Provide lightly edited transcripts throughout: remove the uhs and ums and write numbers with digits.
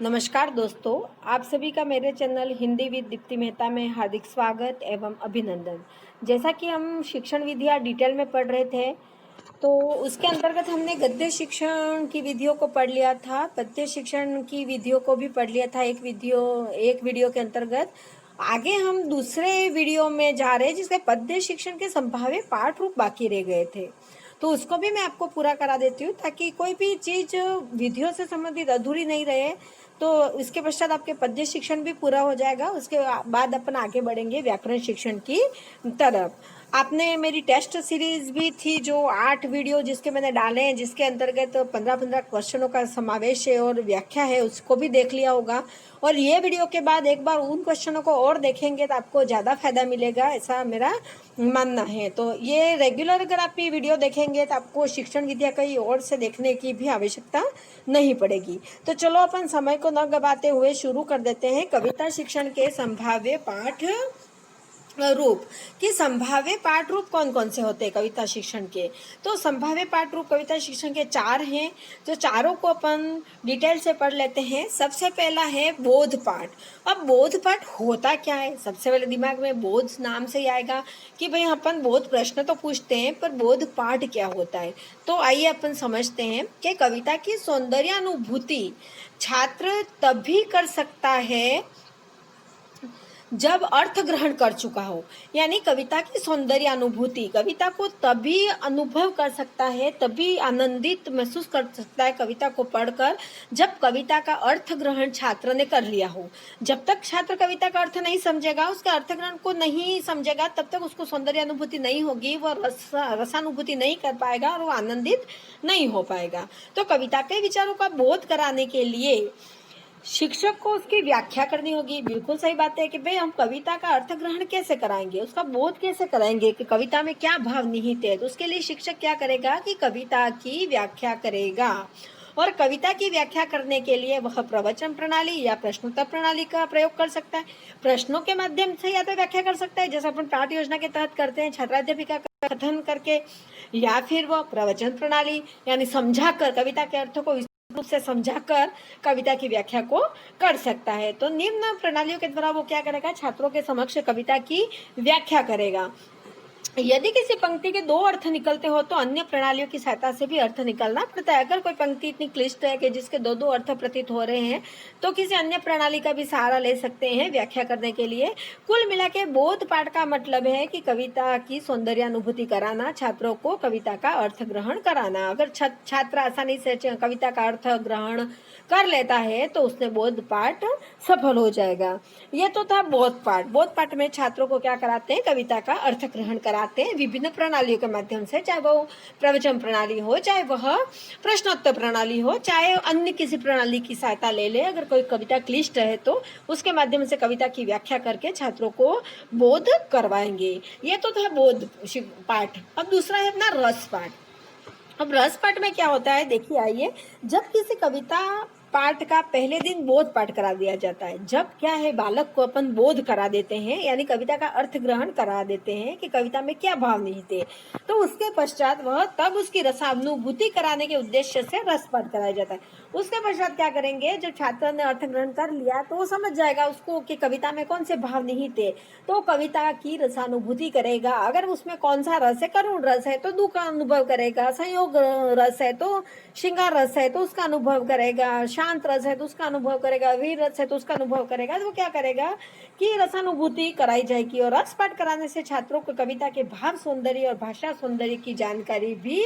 नमस्कार दोस्तों, आप सभी का मेरे चैनल हिंदी विद दीप्ति मेहता में हार्दिक स्वागत एवं अभिनंदन। जैसा कि हम शिक्षण विधियाँ डिटेल में पढ़ रहे थे, तो उसके अंतर्गत हमने गद्य शिक्षण की विधियों को पढ़ लिया था, पद्य शिक्षण की विधियों को भी पढ़ लिया था एक वीडियो के अंतर्गत। आगे हम दूसरे वीडियो में जा रहे हैं जिसमें पद्य शिक्षण के संभाव्य पाठ रूप बाकी रह गए थे, तो उसको भी मैं आपको पूरा करा देती हूँ ताकि कोई भी चीज़ विधियों से संबंधित अधूरी नहीं रहे। तो इसके पश्चात आपके पद्य शिक्षण भी पूरा हो जाएगा। उसके बाद अपन आगे बढ़ेंगे व्याकरण शिक्षण की तरफ। आपने मेरी टेस्ट सीरीज भी थी जो 8 वीडियो जिसके मैंने डाले हैं, जिसके अंतर्गत 15-15 क्वेश्चनों का समावेश है और व्याख्या है, उसको भी देख लिया होगा। और ये वीडियो के बाद एक बार उन क्वेश्चनों को और देखेंगे तो आपको ज़्यादा फायदा मिलेगा, ऐसा मेरा मानना है। तो ये रेगुलर अगर आप ये वीडियो देखेंगे तो आपको शिक्षण विद्या कहीं और से देखने की भी आवश्यकता नहीं पड़ेगी। तो चलो अपन समय को न गवाते हुए शुरू कर देते हैं कविता शिक्षण के संभाव्य पाठ रूप। कि संभाव्य पाठ रूप कौन कौन से होते हैं कविता शिक्षण के। तो संभाव्य पाठ रूप कविता शिक्षण के 4 हैं, जो चारों को अपन डिटेल से पढ़ लेते हैं। सबसे पहला है बोध पाठ। अब बोध पाठ होता क्या है, सबसे पहले दिमाग में बोध नाम से ही आएगा कि भाई अपन बोध प्रश्न तो पूछते हैं, पर बोध पाठ क्या होता है। तो आइए अपन समझते हैं कि कविता की सौंदर्यानुभूति छात्र तभी कर सकता है जब अर्थ ग्रहण कर चुका हो। यानी कविता की सौंदर्य अनुभूति कविता को तभी अनुभव कर सकता है, तभी आनंदित महसूस कर सकता है कविता को पढ़कर, जब कविता का अर्थ ग्रहण छात्र ने कर लिया हो। जब तक छात्र कविता का अर्थ नहीं समझेगा, उसके अर्थ ग्रहण को नहीं समझेगा, तब तक उसको सौंदर्य अनुभूति नहीं होगी, वह रसानुभूति नहीं कर पाएगा और वो आनंदित नहीं हो पाएगा। तो कविता के विचारों का बोध कराने के लिए शिक्षक को उसकी व्याख्या करनी होगी। बिल्कुल सही बात है कि भाई हम कविता का अर्थ ग्रहण कैसे कराएंगे, उसका बोध कैसे कराएंगे कि कविता में क्या भाव निहित है। तो उसके लिए शिक्षक क्या करेगा कि कविता की व्याख्या करेगा। और कविता की व्याख्या करने के लिए वह प्रवचन प्रणाली या प्रश्नोत्तर प्रणाली का प्रयोग कर सकता है। प्रश्नों के माध्यम से या तो व्याख्या कर सकता है, जैसे अपन पाठ योजना के तहत करते हैं छात्राध्यापिका का कथन करके, या फिर वह प्रवचन प्रणाली यानी समझाकर कविता के अर्थ को रूप से समझाकर कविता की व्याख्या को कर सकता है। तो निम्न प्रणालियों के द्वारा वो क्या करेगा, छात्रों के समक्ष कविता की व्याख्या करेगा। यदि किसी पंक्ति के 2 अर्थ निकलते हो तो अन्य प्रणालियों की सहायता से भी अर्थ निकलना पड़ता है। अगर कोई पंक्ति इतनी क्लिष्ट है कि जिसके 2 अर्थ प्रतीत हो रहे हैं, तो किसी अन्य प्रणाली का भी सहारा ले सकते हैं व्याख्या करने के लिए। कुल मिला के बोध पाठ का मतलब है कि कविता की सौंदर्यानुभूति कराना, छात्रों को कविता का अर्थ ग्रहण कराना। अगर छात्र आसानी से कविता का अर्थ ग्रहण कर लेता है तो उसने बोध पाठ सफल हो जाएगा। यह तो था बोध पाठ। बोध पाठ में छात्रों को क्या कराते हैं, कविता का अर्थ ग्रहण कराते हैं विभिन्न प्रणालियों के माध्यम से, चाहे वो प्रवचन प्रणाली हो, चाहे वह प्रश्नोत्तर प्रणाली हो, चाहे अन्य किसी प्रणाली की सहायता ले ले। अगर कोई कविता क्लिष्ट है तो उसके माध्यम से कविता की व्याख्या करके छात्रों को बोध करवाएंगे। ये तो था बोध पाठ। अब दूसरा है अपना रस पाठ। अब रस पाठ में क्या होता है, देखिए आइए। जब किसी कविता पाठ का पहले दिन बोध पाठ करा दिया जाता है, जब क्या है बालक को अपन बोध करा देते हैं, यानी कविता का अर्थ ग्रहण करा देते हैं कि कविता में क्या भाव निहित है, तो उसके पश्चात वह तब उसकी रसानुभूति कराने के उद्देश्य से रस पाठ कराया जाता है। उसके पश्चात क्या करेंगे, जो छात्र ने अर्थ ग्रहण कर लिया तो वो समझ जाएगा उसको कि कविता में कौन से भाव निहित है, तो कविता की रसानुभूति करेगा। अगर उसमें कौन सा रस है, करुण रस है तो दुख का अनुभव करेगा, संयोग रस है तो श्रृंगार रस है तो उसका अनुभव करेगा, शांत रस है तो उसका अनुभव करेगा, वीर रस है तो उसका अनुभव करेगा। तो वो क्या करेगा कि रसानुभूति कराई जाएगी। और रस पाठ कराने से छात्रों को कविता के भाव सौंदर्य और भाषा सौंदर्य की जानकारी भी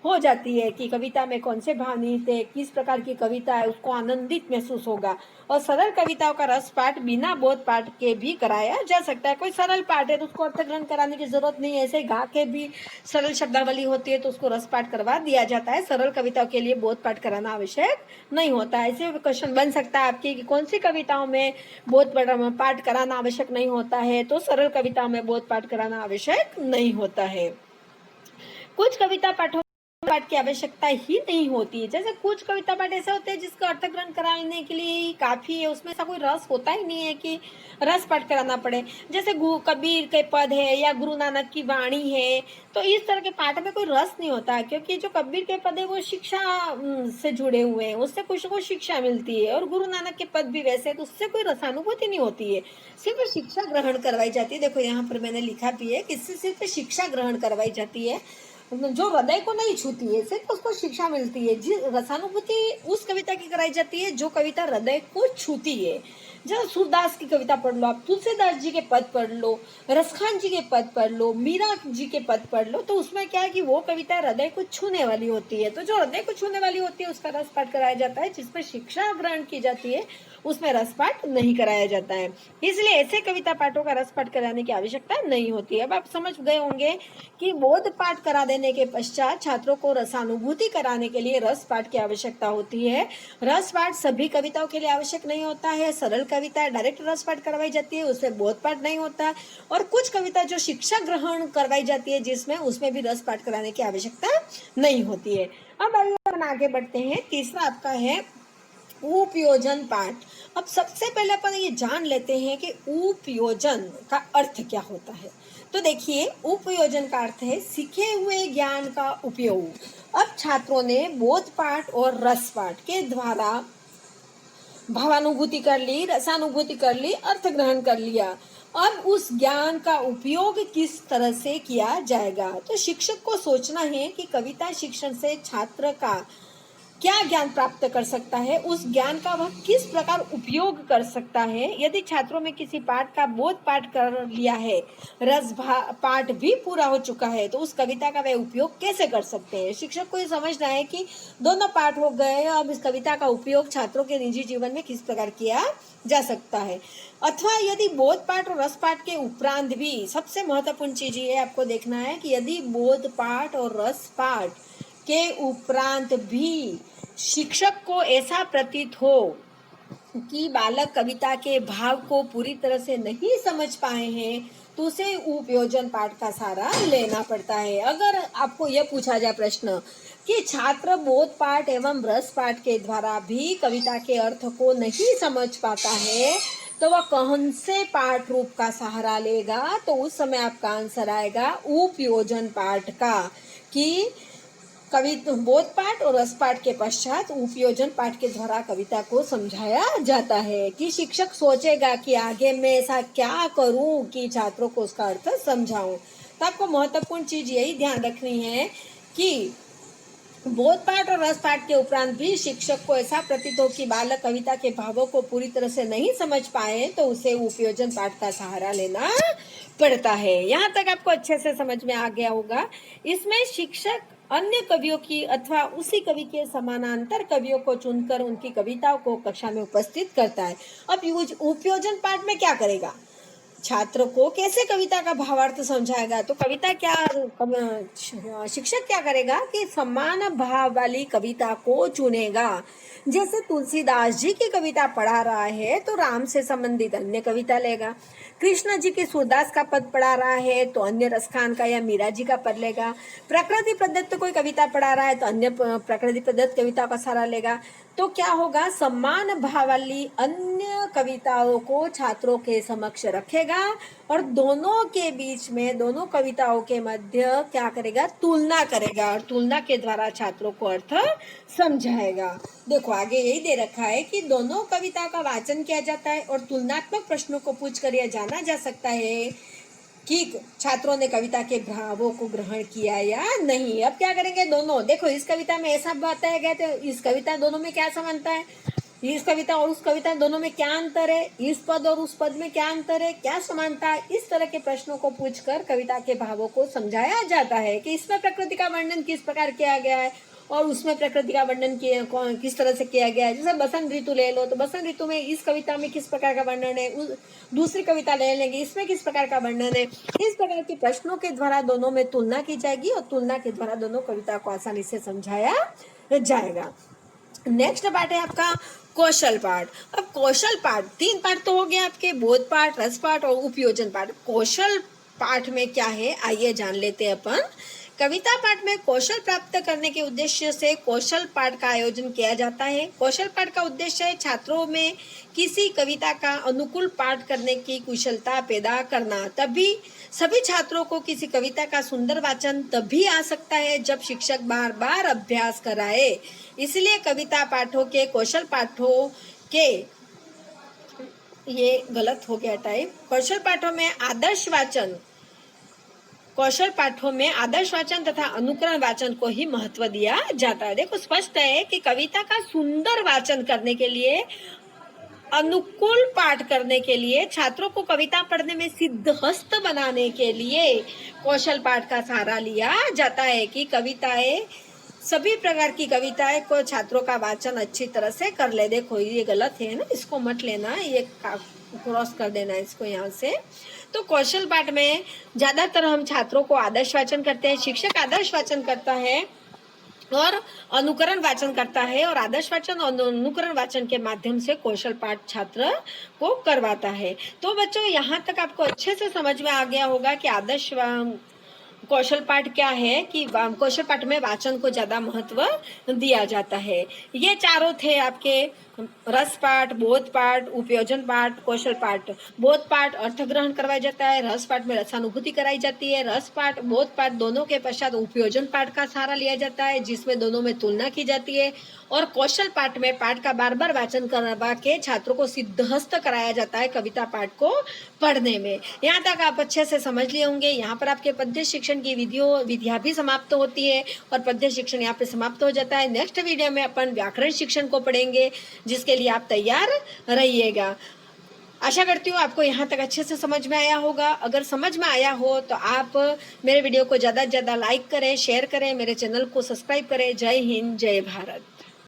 हो जाती है कि कविता में कौन से भाव निहित है, किस प्रकार की कविता है, उसको आनंदित महसूस होगा। और सरल कविताओं का रस पाठ बिना बोध पाठ के भी कराया जा सकता है। कोई सरल पाठ है तो उसको अर्थ ग्रहण कराने की जरूरत नहीं है, ऐसे गा के भी सरल शब्दावली होती है तो उसको रस पाठ करवा दिया जाता है। सरल कविताओं के लिए बोध पाठ कराना आवश्यक नहीं होता है। ऐसे क्वेश्चन बन सकता है आपकी कि कौन सी कविताओं में बोध पाठ कराना आवश्यक नहीं होता है, तो सरल कविताओं में बोध पाठ कराना आवश्यक नहीं होता है। कुछ कविता पाठों पाठ की आवश्यकता ही नहीं होती है। जैसे कुछ कविता पाठ ऐसे होते हैं जिसका अर्थ ग्रहण कराने के लिए ही काफी है, उसमें ऐसा कोई रस होता ही नहीं है कि रस पाठ कराना पड़े। जैसे कबीर के पद है या गुरु नानक की वाणी है, तो इस तरह के पाठ में कोई रस नहीं होता, क्योंकि जो कबीर के पद है वो शिक्षा से जुड़े हुए हैं, उससे कुछ को शिक्षा मिलती है। और गुरु नानक के पद भी वैसे, तो उससे कोई रसानुभूति नहीं होती है, सिर्फ शिक्षा ग्रहण करवाई जाती है। देखो यहाँ पर मैंने लिखा भी है कि इससे सिर्फ शिक्षा ग्रहण करवाई जाती है, जो हृदय को नहीं छूती है, सिर्फ उसको शिक्षा मिलती है। जी, रसानुभूति उस कविता की कराई जाती है जो कविता हृदय को छूती है। जब सूरदास की कविता पढ़ लो, आप तुलसीदास जी के पद पढ़ लो, रसखान जी के पद पढ़ लो, मीरा जी के पद पढ़ लो, तो उसमें क्या है कि वो कविता हृदय को छूने वाली होती है। तो जो हृदय को छूने वाली होती है उसका रसपाठ कराया जाता है, जिसमें शिक्षा ग्रहण की जाती है उसमें रसपाठ नहीं कराया जाता है। इसलिए ऐसे कविता पाठों का रसपाठ कराने की आवश्यकता नहीं होती है। अब आप समझ गए होंगे कि बोध पाठ करा देने के पश्चात छात्रों को रसानुभूति कराने के लिए रस पाठ की आवश्यकता होती है। रस पाठ सभी कविताओं के लिए आवश्यक नहीं होता है। सरल कविता डायरेक्ट रस पाठ करवाई जाती है, उससे बोध पाठ नहीं होता। और कुछ कविता जो शिक्षा ग्रहण करवाई जाती है जिसमें, उसमें भी रस पाठ कराने की आवश्यकता नहीं होती है। अब आगे बढ़ते हैं। तीसरा आपका है उपयोजन पाठ। अब सबसे पहले अपन ये जान लेते हैं कि उपयोजन का अर्थ क्या होता है। तो देखिए, उपयोजन का अर्थ है सीखे हुए ज्ञान का उपयोग। अब छात्रों ने बोध पाठ और रस पाठ के द्वारा भावानुभूति कर ली, रसानुभूति कर ली, अर्थ ग्रहण कर लिया। अब उस ज्ञान का उपयोग किस तरह से किया जाएगा, तो शिक्षक को सोचना है कि कविता शिक्षण से छात्र का क्या ज्ञान प्राप्त कर सकता है, उस ज्ञान का वह किस प्रकार उपयोग कर सकता है। यदि छात्रों में किसी पाठ का बोध पाठ कर लिया है, रस पाठ भी पूरा हो चुका है, तो उस कविता का वे उपयोग कैसे कर सकते हैं। शिक्षक को ये समझना है कि दोनों पाठ हो गए, अब इस कविता का उपयोग छात्रों के निजी जीवन में किस प्रकार किया जा सकता है। अथवा यदि बोध पाठ और रस पाठ के उपरांत भी, सबसे महत्वपूर्ण चीज ये आपको देखना है कि यदि बोध पाठ और रस पाठ के उपरांत भी शिक्षक को ऐसा प्रतीत हो कि बालक कविता के भाव को पूरी तरह से नहीं समझ पाए हैं, तो उसे उपयोजन पाठ का सहारा लेना पड़ता है। अगर आपको यह पूछा जाए प्रश्न कि छात्र बोध पाठ एवं रस पाठ के द्वारा भी कविता के अर्थ को नहीं समझ पाता है, तो वह कौन से पाठ रूप का सहारा लेगा, तो उस समय आपका आंसर आएगा उपयोजन पाठ का, कि बोध पाठ और रस पाठ के पश्चात उपयोजन पाठ के द्वारा कविता को समझाया जाता है। कि शिक्षक सोचेगा कि आगे मैं ऐसा क्या करूं कि छात्रों को उसका अर्थ समझाऊं। तो आपको महत्वपूर्ण चीज यही ध्यान रखनी है कि बोध पाठ और रस पाठ के उपरांत भी शिक्षक को ऐसा प्रतीत हो कि बालक कविता के भावों को पूरी तरह से नहीं समझ पाए, तो उसे उपयोजन पाठ का सहारा लेना पड़ता है। यहाँ तक आपको अच्छे से समझ में आ गया होगा। इसमें शिक्षक अन्य कवियों की अथवा उसी कवि के समानांतर कवियों को चुनकर उनकी कविताओं को कक्षा में उपस्थित करता है। अब उपयोजन पाठ में क्या करेगा, छात्र को कैसे कविता का भावार्थ समझाएगा। तो कविता क्या, शिक्षक क्या करेगा कि समान भाव वाली कविता को चुनेगा। जैसे तुलसीदास जी की कविता पढ़ा रहा है तो राम से संबंधित अन्य कविता लेगा। कृष्ण जी की सूरदास का पद पढ़ा रहा है तो अन्य रसखान का या मीरा जी का पद लेगा। प्रकृति प्रदत्त कोई कविता पढ़ा रहा है तो अन्य प्रकृति प्रदत्त कविता का सहारा लेगा। तो क्या होगा, समान भाव वाली अन्य कविताओं को छात्रों के समक्ष रखेगा और दोनों के बीच में, दोनों कविताओं के मध्य क्या करेगा, तुलना करेगा, और तुलना के द्वारा छात्रों को अर्थ समझाएगा। देखो आगे यही दे रखा है कि दोनों कविता का वाचन किया जाता है और तुलनात्मक प्रश्नों को पूछकर यह जाना जा सकता है कि छात्रों ने कविता के भावों को ग्रहण किया या नहीं। अब क्या करेंगे, दोनों देखो, इस कविता में ऐसा बताया गया तो इस कविता दोनों में क्या समानता है, इस कविता और उस कविता दोनों में क्या अंतर है, इस पद और उस पद में क्या अंतर है, क्या समानता है। इस तरह के प्रश्नों को पूछकर कविता के भावों को समझाया जाता है कि इसमें प्रकृति का वर्णन किस प्रकार किया गया है और उसमें प्रकृति का वर्णन किस तरह से किया गया है। जैसे बसंत ऋतु ले लो तो बसंत ऋतु में इस कविता में किस प्रकार का वर्णन है, दूसरी कविता ले लेंगे इसमें किस प्रकार का वर्णन है। इस प्रकार के प्रश्नों के द्वारा दोनों में तुलना की जाएगी और तुलना के द्वारा दोनों कविता को आसानी से समझाया जाएगा। नेक्स्ट पार्ट है आपका कौशल पाठ। अब कौशल पाठ, 3 पाठ तो हो गए आपके, बोध पाठ, रस पाठ और उपयोजन पाठ। कौशल पाठ में क्या है, आइए जान लेते हैं अपन कविता पाठ में कौशल प्राप्त करने के उद्देश्य से कौशल पाठ का आयोजन किया जाता है। कौशल पाठ का उद्देश्य है छात्रों में किसी कविता का अनुकूल पाठ करने की कुशलता पैदा करना। तभी सभी छात्रों को किसी कविता का सुंदर वाचन तभी आ सकता है जब शिक्षक बार बार अभ्यास कराए। इसलिए कविता पाठों के कौशल पाठों के, ये गलत हो गया टाइप, कौशल पाठों में आदर्श वाचन तथा अनुकरण वाचन को ही महत्व दिया जाता है। देखो स्पष्ट है कि कविता का सुंदर वाचन करने के लिए, अनुकूल पाठ करने के लिए, छात्रों को कविता पढ़ने में सिद्धहस्त बनाने के लिए कौशल पाठ का सहारा लिया जाता है कि कविताएं, सभी प्रकार की कविताएं को छात्रों का वाचन अच्छी तरह से कर ले। देखो ये गलत है ना, इसको मत लेना, ये क्रॉस कर देना इसको यहाँ से। तो कौशल पाठ में ज्यादातर हम छात्रों को आदर्श वाचन करते हैं। शिक्षक आदर्श वाचन करता है और अनुकरण वाचन करता है, और आदर्श वाचन और अनुकरण वाचन के माध्यम से कौशल पाठ छात्र को करवाता है। तो बच्चों यहाँ तक आपको अच्छे से समझ में आ गया होगा कि आदर्श कौशल पाठ क्या है, कि कौशल पाठ में वाचन को ज्यादा महत्व दिया जाता है। ये चारों थे आपके रस पाठ, बोध पाठ, उपयोजन पाठ, कौशल पाठ। बोध पाठ अर्थ ग्रहण करवाया जाता है, रस पाठ में रसानुभूति कराई जाती है, रस पाठ, बोध पाठ दोनों के पश्चात उपयोजन पाठ का सहारा लिया जाता है जिसमें दोनों में तुलना की जाती है, और कौशल पाठ में पाठ का बार बार वाचन करवा के छात्रों को सिद्धहस्त कराया जाता है कविता पाठ को पढ़ने में। यहाँ तक आप अच्छे से समझ लिए होंगे। यहाँ पर आपके पद्य शिक्षण की विधियां भी समाप्त होती है और पद्य शिक्षण यहाँ पे समाप्त हो जाता है। नेक्स्ट वीडियो में अपन व्याकरण शिक्षण को पढ़ेंगे, जिसके लिए आप तैयार रहिएगा। आशा करती हूँ आपको यहाँ तक अच्छे से समझ में आया होगा। अगर समझ में आया हो तो आप मेरे वीडियो को ज़्यादा से ज़्यादा लाइक करें, शेयर करें, मेरे चैनल को सब्सक्राइब करें। जय हिंद, जय भारत।